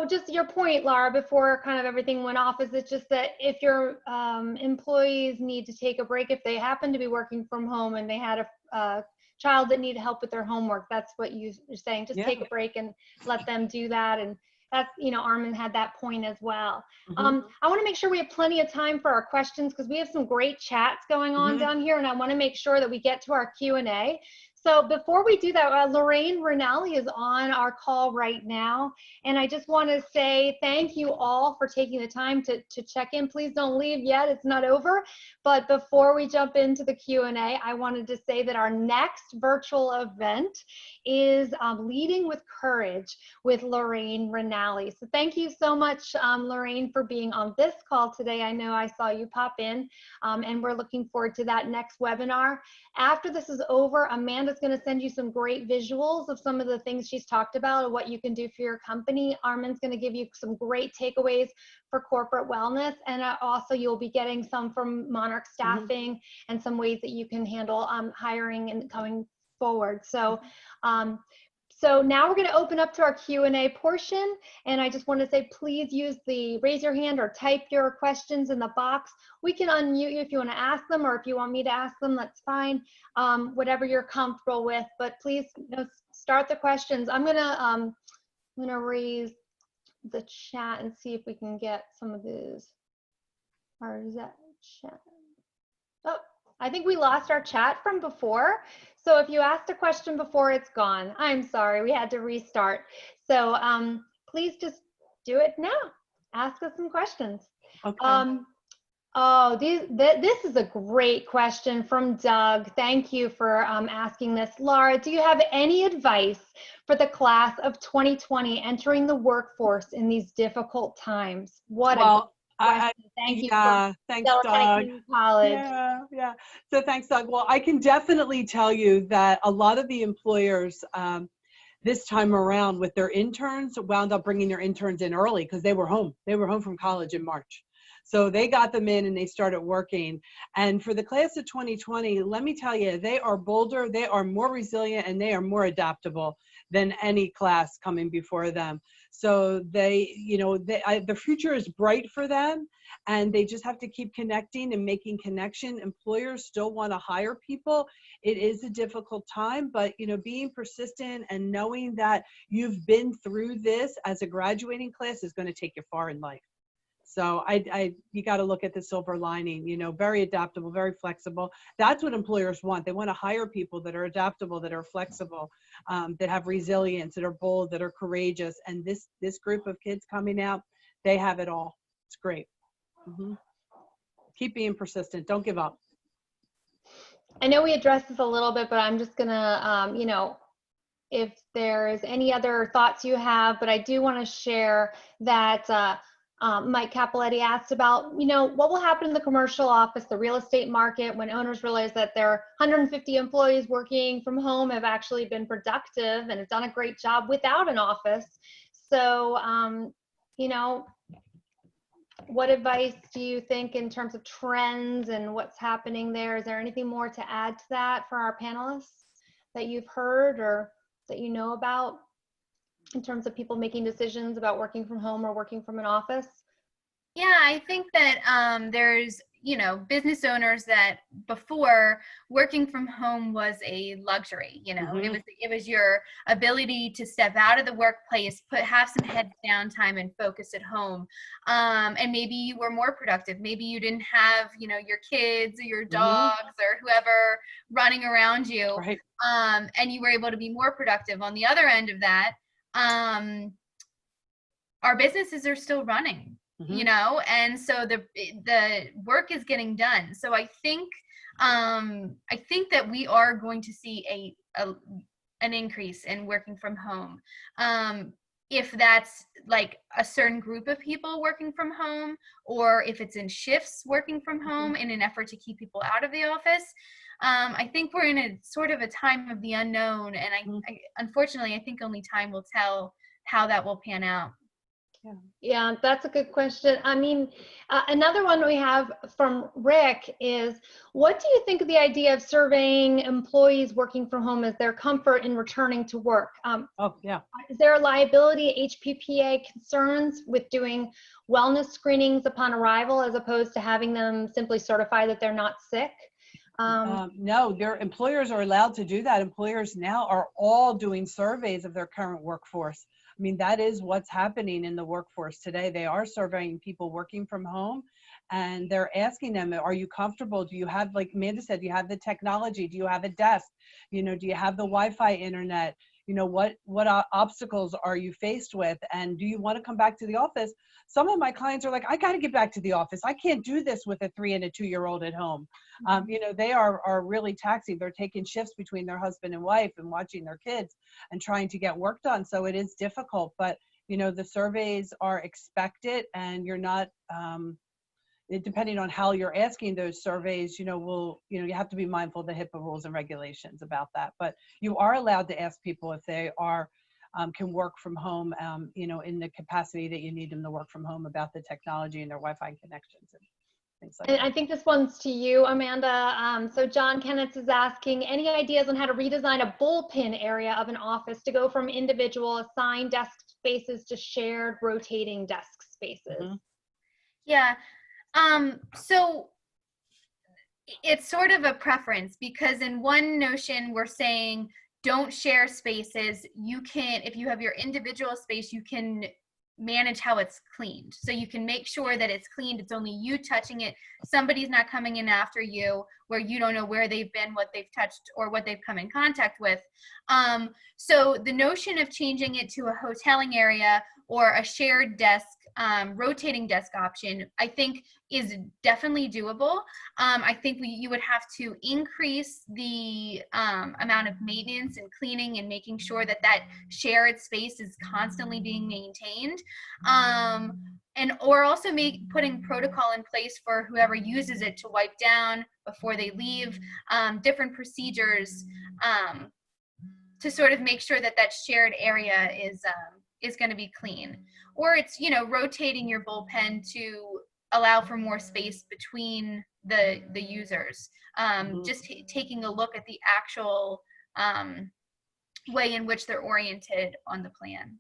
Just your point, Laura, before kind of everything went off, is it's just that if your employees need to take a break, if they happen to be working from home and they had a child that needed help with their homework, that's what you're saying, just take a break and let them do that. And that's, Armand had that point as well. I want to make sure we have plenty of time for our questions, because we have some great chats going on down here, and I want to make sure that we get to our Q&A. So before we do that, Lorraine Rinaldi is on our call right now. And I just want to say thank you all for taking the time to check in. Please don't leave yet, it's not over. But before we jump into the Q&A, I wanted to say that our next virtual event is Leading with Courage with Lorraine Rinaldi. So thank you so much, Lorraine, for being on this call today. I know I saw you pop in, and we're looking forward to that next webinar. After this is over, Amanda's going to send you some great visuals of some of the things she's talked about and what you can do for your company. Armand's going to give you some great takeaways for corporate wellness, and also you'll be getting some from Monarch Staffing and some ways that you can handle hiring and going forward. So so now we're going to open up to our Q&A portion, and I just want to say, please use the raise your hand or type your questions in the box. We can unmute you if you want to ask them, or if you want me to ask them, that's fine. Whatever you're comfortable with, but please start the questions. I'm gonna raise the chat and see if we can get some of these. Or is that chat? Oh, I think we lost our chat from before. So if you asked a question before, it's gone. I'm sorry, we had to restart. So please just do it now. Ask us some questions. Okay. This is a great question from Doug. Thank you for asking this. Laura, do you have any advice for the class of 2020 entering the workforce in these difficult times? What a question. Thank you for thanks, Doug. College. Yeah. So thanks, Doug. Well, I can definitely tell you that a lot of the employers this time around with their interns wound up bringing their interns in early because they were home. They were home from college in March. So they got them in and they started working. And for the class of 2020, let me tell you, they are bolder, they are more resilient, and they are more adaptable than any class coming before them. So the future is bright for them, and they just have to keep connecting and making connection. Employers still want to hire people. It is a difficult time, but being persistent and knowing that you've been through this as a graduating class is going to take you far in life. So you got to look at the silver lining, very adaptable, very flexible. That's what employers want. They want to hire people that are adaptable, that are flexible, that have resilience, that are bold, that are courageous. And this group of kids coming out, they have it all. It's great. Keep being persistent. Don't give up. I know we addressed this a little bit, but I'm just gonna, if there's any other thoughts you have, but I do want to share that Mike Capoletti asked about, what will happen in the commercial office, the real estate market, when owners realize that their 150 employees working from home have actually been productive and have done a great job without an office. So, what advice do you think in terms of trends and what's happening there? Is there anything more to add to that for our panelists that you've heard or that you know about in terms of people making decisions about working from home or working from an office? Yeah, I think that there's, business owners that before working from home was a luxury. It was your ability to step out of the workplace, have some head down time and focus at home. And maybe you were more productive. Maybe you didn't have, your kids or your dogs or whoever running around you. Right. And you were able to be more productive. On the other end of that, our businesses are still running, and so the work is getting done. So I think that we are going to see an increase in working from home. If that's like a certain group of people working from home, or if it's in shifts working from home in an effort to keep people out of the office. I think we're in a sort of a time of the unknown, and I unfortunately, I think only time will tell how that will pan out. Yeah, that's a good question. I mean, another one we have from Rick is, what do you think of the idea of surveying employees working from home as their comfort in returning to work? Is there a liability HPPA concerns with doing wellness screenings upon arrival as opposed to having them simply certify that they're not sick? No, their employers are allowed to do that. Employers now are all doing surveys of their current workforce. I mean, that is what's happening in the workforce today. They are surveying people working from home, and they're asking them, are you comfortable? Do you have, like Amanda said, do you have the technology? Do you have a desk? Do you have the Wi-Fi internet? What obstacles are you faced with? And do you want to come back to the office? Some of my clients are like, I got to get back to the office. I can't do this with a 3 and a 2-year-old at home. They are really taxing. They're taking shifts between their husband and wife and watching their kids and trying to get work done. So it is difficult, but the surveys are expected, and you're not, depending on how you're asking those surveys, you have to be mindful of the HIPAA rules and regulations about that. But you are allowed to ask people if they are can work from home, in the capacity that you need them to work from home, about the technology and their Wi-Fi connections and things like that. I think this one's to you, Amanda. So John Kenneth is asking, any ideas on how to redesign a bullpen area of an office to go from individual assigned desk spaces to shared rotating desk spaces? Yeah. So it's sort of a preference, because in one notion we're saying don't share spaces. You can, if you have your individual space, you can manage how it's cleaned. So you can make sure that it's cleaned. It's only you touching it. Somebody's not coming in after you where you don't know where they've been, what they've touched, or what they've come in contact with. So the notion of changing it to a hoteling area or a shared desk, rotating desk option, I think is definitely doable. I think you would have to increase the amount of maintenance and cleaning and making sure that shared space is constantly being maintained. Or also putting protocol in place for whoever uses it to wipe down before they leave, different procedures to sort of make sure that shared area is going to be clean. Or it's, rotating your bullpen to allow for more space between the users. Just taking a look at the actual way in which they're oriented on the plan.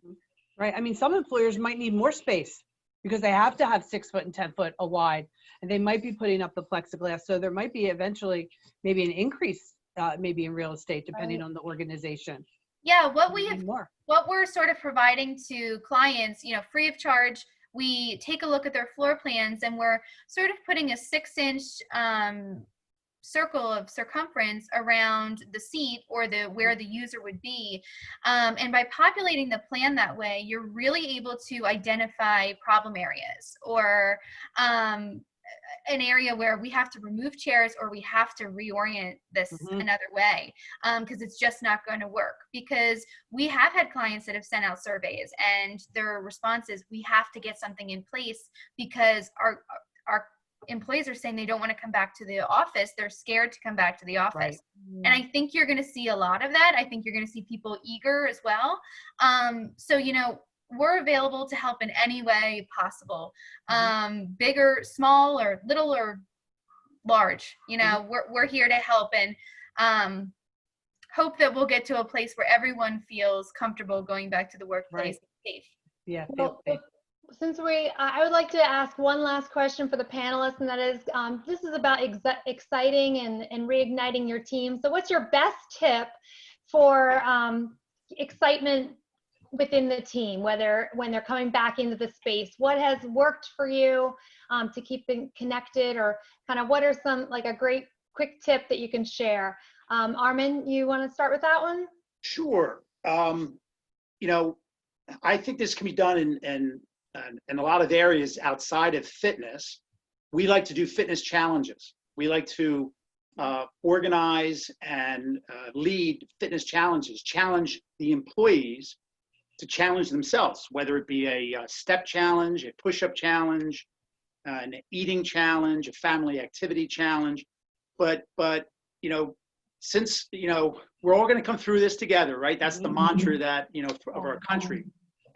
Right. I mean, some employers might need more space because they have to have 6 foot and 10 foot wide, and they might be putting up the plexiglass. So there might be eventually maybe an increase, maybe in real estate, depending on the organization. Yeah, what we're sort of providing to clients, free of charge, we take a look at their floor plans, and we're sort of putting a 6-inch circle of circumference around the seat or where the user would be. And by populating the plan that way, you're really able to identify problem areas, or an area where we have to remove chairs or we have to reorient this another way, because it's just not going to work. Because we have had clients that have sent out surveys, and their response is, we have to get something in place because our employees are saying they don't want to come back to the office. They're scared to come back to the office. Right. And I think you're going to see a lot of that. I think you're going to see people eager as well. So, we're available to help in any way possible, bigger, small, or little, or large. We're here to help, and hope that we'll get to a place where everyone feels comfortable going back to the workplace. Safe. Yeah. Well, Since I would like to ask one last question for the panelists, and that is, this is about exciting and reigniting your team. So what's your best tip for excitement within the team, whether when they're coming back into the space? What has worked for you to keep them connected, or kind of what are some, like a great quick tip that you can share? Armand, you want to start with that one? Sure. You know, I think this can be done in a lot of areas outside of fitness. We like to do fitness challenges. We like to organize and lead fitness challenges, challenge the employees to challenge themselves, whether it be a step challenge, a push-up challenge, an eating challenge, a family activity challenge. But you know, since, you know, we're all going to come through this together, right? That's the mantra that, you know, of our country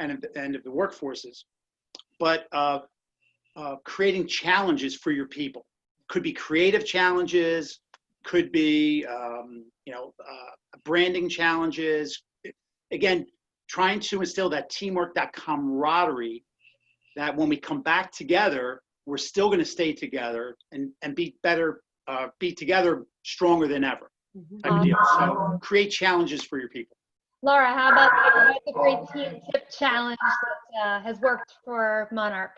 and of the workforces. But creating challenges for your people. Could be creative challenges, could be, you know, branding challenges. Again, trying to instill that teamwork, that camaraderie, that when we come back together, we're still going to stay together and be better, be together stronger than ever. Type of deal. So create challenges for your people. Laura, how about you? What's a great team tip challenge that has worked for Monarch?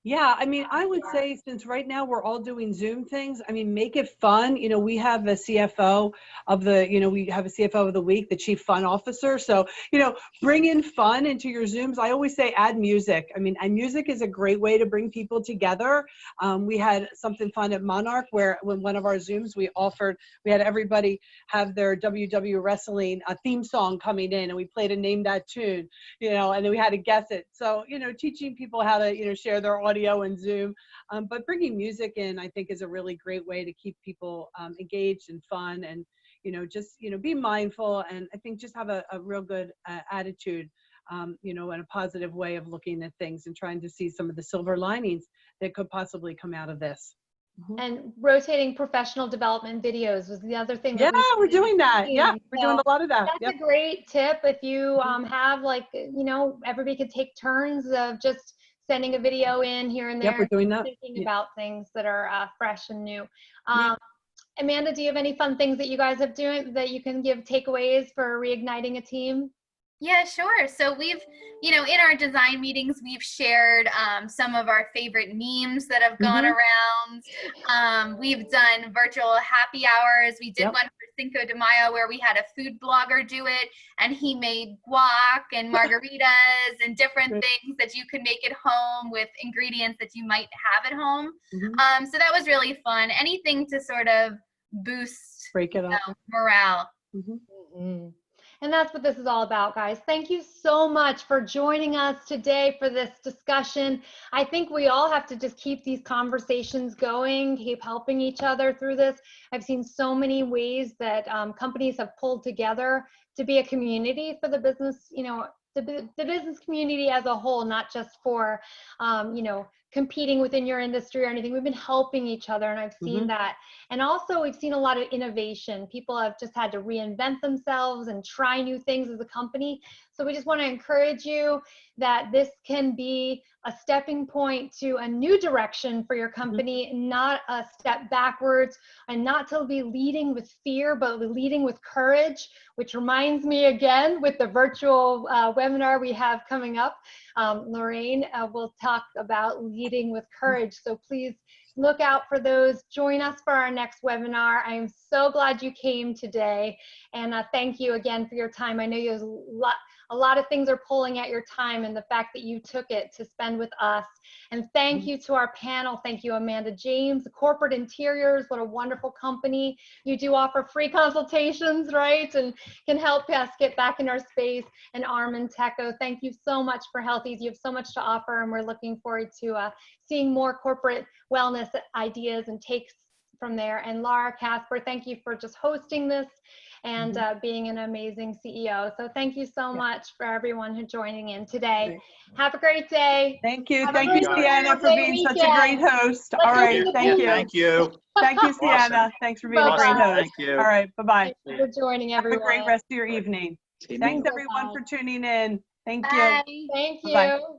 Yeah, I mean, I would say, since right now we're all doing Zoom things, I mean, make it fun. You know, we have a CFO of the, you know, we have a CFO of the week, the chief fun officer. So, you know, bring in fun into your Zooms. I always say add music. I mean, and music is a great way to bring people together. We had something fun at Monarch where when one of our Zooms, we had everybody have their WW wrestling theme song coming in, and we played a Name That Tune, you know, and then we had to guess it. So, you know, teaching people how to, you know, share their audio and Zoom, but bringing music in, I think, is a really great way to keep people engaged and fun, and, you know, just, you know, be mindful, and I think just have a real good attitude, you know, and a positive way of looking at things and trying to see some of the silver linings that could possibly come out of this. And rotating professional development videos was the other thing. Yeah, we're doing that. Yeah, we're doing a lot of that. That's a great tip. If you have, like, you know, everybody could take turns of just sending a video in here and there. Yep, we're doing that. Thinking about things that are fresh and new. Amanda, do you have any fun things that you guys have doing that you can give takeaways for reigniting a team? Yeah, sure. So we've, you know, in our design meetings, we've shared some of our favorite memes that have gone around. We've done virtual happy hours. We did one for Cinco de Mayo where we had a food blogger do it, and he made guac and margaritas and different things that you could make at home with ingredients that you might have at home. So that was really fun. Anything to sort of boost, break it up, morale. And that's what this is all about, guys. Thank you so much for joining us today for this discussion. I think we all have to just keep these conversations going, keep helping each other through this. I've seen so many ways that companies have pulled together to be a community for the business, you know, the business community as a whole, not just for, you know, competing within your industry or anything. We've been helping each other, and I've seen that. And also we've seen a lot of innovation. People have just had to reinvent themselves and try new things as a company. So we just want to encourage you that this can be a stepping point to a new direction for your company, not a step backwards, and not to be leading with fear, but leading with courage, which reminds me again with the virtual webinar we have coming up. Lorraine will talk about leading with courage. So please look out for those. Join us for our next webinar. I am so glad you came today. And thank you again for your time. I know you have a lot of things are pulling at your time, and the fact that you took it to spend with us. And thank you to our panel. Thank you, Amanda James, Corporate Interiors. What a wonderful company. You do offer free consultations, right? And can help us get back in our space. And Armand Tecco, thank you so much for HealthEase. You have so much to offer, and we're looking forward to seeing more corporate wellness ideas and takes from there. And Laura, Kasper, thank you for just hosting this and being an amazing CEO. So thank you so much for everyone who joining in today. Have a great day. Thank you. Thank you, Sianna, for being such a great host. All right. Thank you. Thank you. Thank you, Sianna. Awesome. Thanks for being a great host. Thank you. All right. Bye-bye. Thank you for joining, everyone. Have a great rest of your evening. Thanks, everyone, for tuning in. Thank you. Bye. Thank you. Bye-bye.